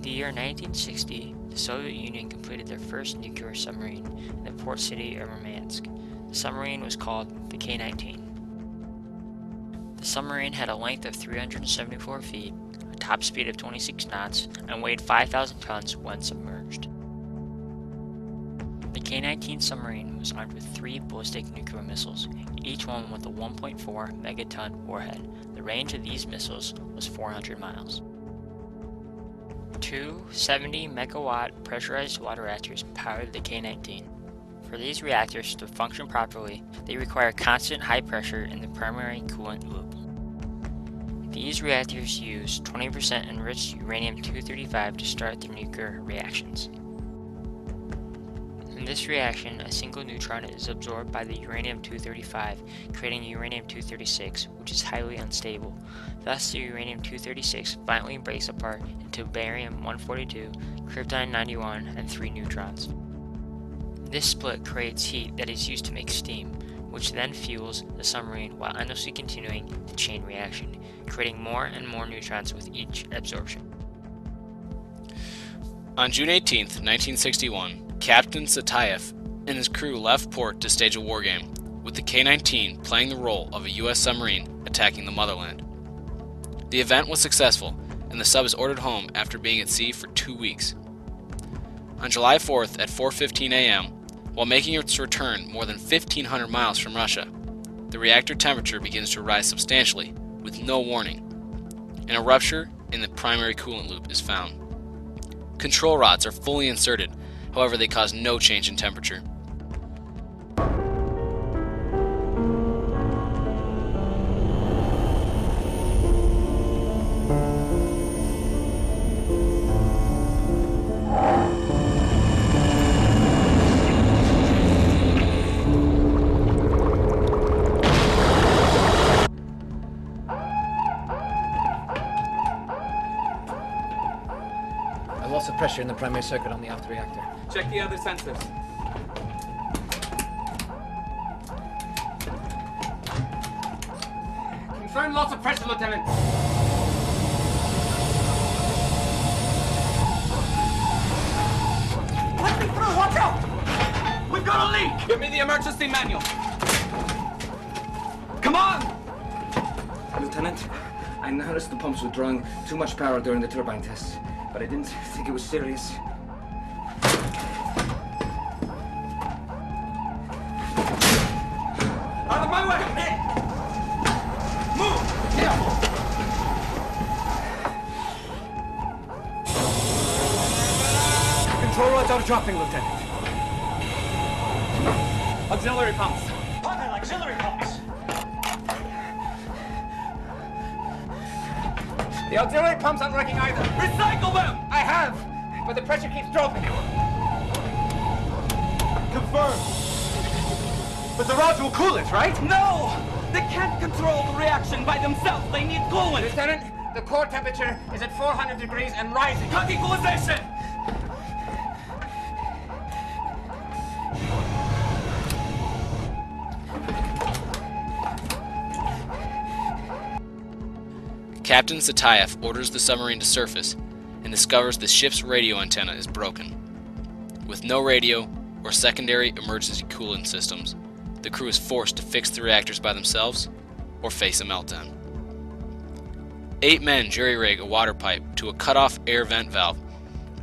In the year 1960, the Soviet Union completed their first nuclear submarine in the port city of Murmansk. The submarine was called the K-19. The submarine had a length of 374 feet, a top speed of 26 knots, and weighed 5,000 tons when submerged. The K-19 submarine was armed with 3 ballistic nuclear missiles, each one with a 1.4 megaton warhead. The range of these missiles was 400 miles. 2 70-megawatt pressurized water reactors powered the K-19. For these reactors to function properly, they require constant high pressure in the primary coolant loop. These reactors use 20% enriched uranium-235 to start their nuclear reactions. In this reaction, a single neutron is absorbed by the uranium-235, creating uranium-236, which is highly unstable. Thus, the uranium-236 violently breaks apart into barium-142, krypton-91, and 3 neutrons. This split creates heat that is used to make steam, which then fuels the submarine while endlessly continuing the chain reaction, creating more and more neutrons with each absorption. On June 18, 1961, Captain Tsetayev and his crew left port to stage a war game, with the K-19 playing the role of a U.S. submarine attacking the motherland. The event was successful, and the sub is ordered home after being at sea for 2 weeks. On July 4th at 4:15 a.m., while making its return more than 1,500 miles from Russia, the reactor temperature begins to rise substantially with no warning, and a rupture in the primary coolant loop is found. Control rods are fully inserted, however they cause no change in temperature. Loss of pressure in the primary circuit on the aft reactor. Check the other sensors. Confirm loss of pressure, Lieutenant. Let me through! Watch out! We've got a leak! Give me the emergency manual. Come on! Lieutenant, I noticed the pumps were drawing too much power during the turbine tests, but I didn't think it was serious. Out of my way! Move! Careful! Control rods are dropping, Lieutenant. Auxiliary pumps. What are auxiliary pumps? The auxiliary pumps aren't working either. Recycle them! I have, but the pressure keeps dropping. Confirmed. But the rods will cool it, right? No! They can't control the reaction by themselves. They need coolant. Lieutenant, the core temperature is at 400 degrees and rising. Cut equalization! Captain Tsetayev orders the submarine to surface and discovers the ship's radio antenna is broken. With no radio or secondary emergency coolant systems, the crew is forced to fix the reactors by themselves or face a meltdown. 8 men jury-rig a water pipe to a cut-off air vent valve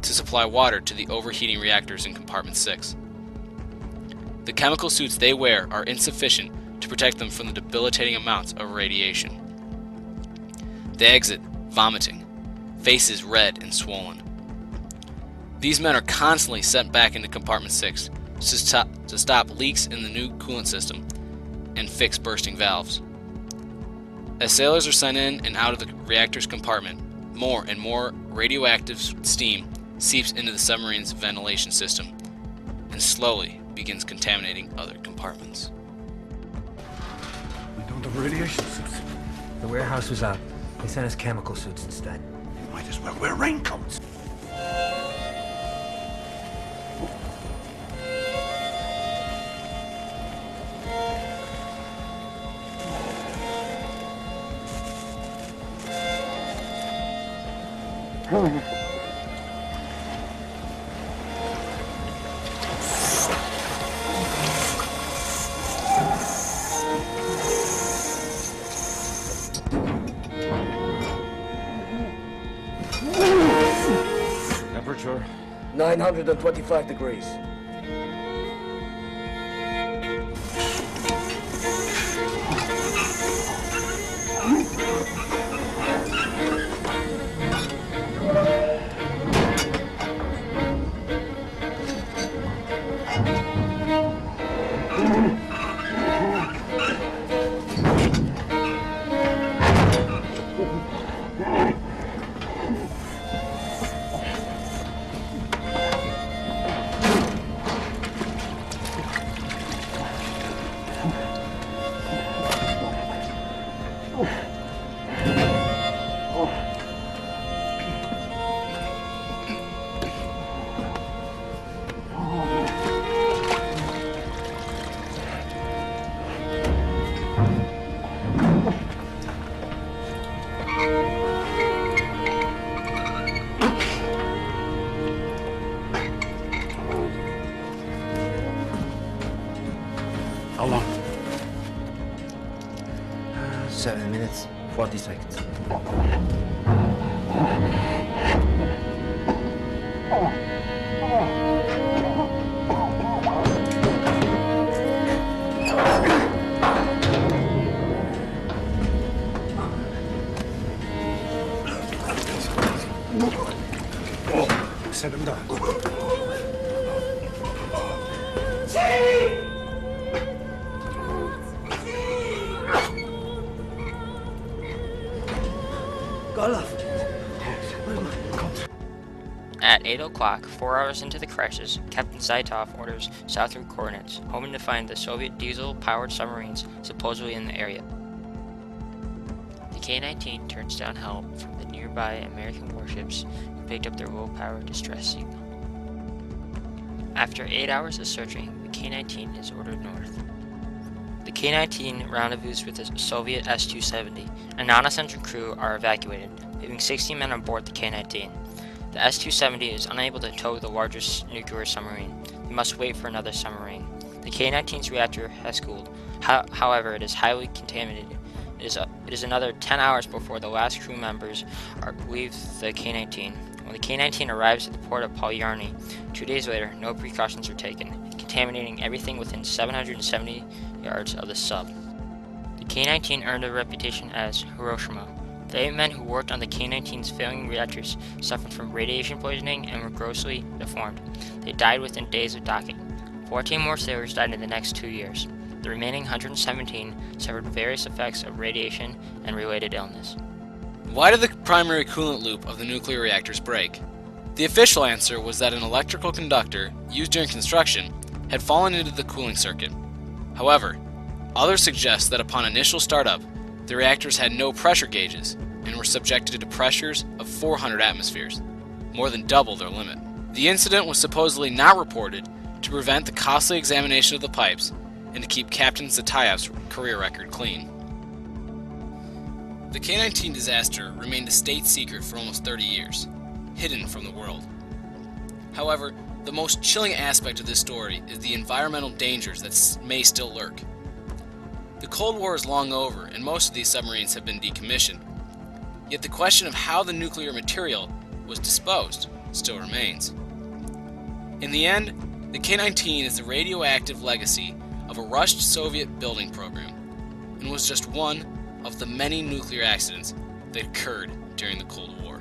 to supply water to the overheating reactors in compartment 6. The chemical suits they wear are insufficient to protect them from the debilitating amounts of radiation. They exit, vomiting, faces red and swollen. These men are constantly sent back into compartment 6 to stop leaks in the new coolant system and fix bursting valves. As sailors are sent in and out of the reactor's compartment, more and more radioactive steam seeps into the submarine's ventilation system and slowly begins contaminating other compartments. We don't have radiation suits. The warehouse was out. They sent us chemical suits instead. Might as well wear raincoats. 925 degrees. How long? 7 minutes, 40 seconds. Selim'de. At 8 o'clock, 4 hours into the crisis, Captain Zaitov orders southward coordinates, hoping to find the Soviet diesel-powered submarines supposedly in the area. The K-19 turns down help from the nearby American warships who picked up their low-power distress signal. After 8 hours of searching, the K-19 is ordered north. The K-19 rendezvous with the Soviet S-270, and non-essential crew are evacuated, leaving 60 men on board the K-19. The S-270 is unable to tow the largest nuclear submarine. They must wait for another submarine. The K-19's reactor has cooled. However, it is highly contaminated. It is another 10 hours before the last crew members leave the K-19. When the K-19 arrives at the port of Polyarny, 2 days later, no precautions are taken, contaminating everything within 770 yards of the sub. The K-19 earned a reputation as Hiroshima. The 8 men who worked on the K-19's failing reactors suffered from radiation poisoning and were grossly deformed. They died within days of docking. 14 more sailors died in the next 2 years. The remaining 117 suffered various effects of radiation and related illness. Why did the primary coolant loop of the nuclear reactors break? The official answer was that an electrical conductor used during construction had fallen into the cooling circuit. However, others suggest that upon initial startup, the reactors had no pressure gauges and were subjected to pressures of 400 atmospheres, more than double their limit. The incident was supposedly not reported to prevent the costly examination of the pipes and to keep Captain Zataev's career record clean. The K-19 disaster remained a state secret for almost 30 years, hidden from the world. However, the most chilling aspect of this story is the environmental dangers that may still lurk. The Cold War is long over, and most of these submarines have been decommissioned. Yet the question of how the nuclear material was disposed still remains. In the end, the K-19 is the radioactive legacy of a rushed Soviet building program, and was just one of the many nuclear accidents that occurred during the Cold War.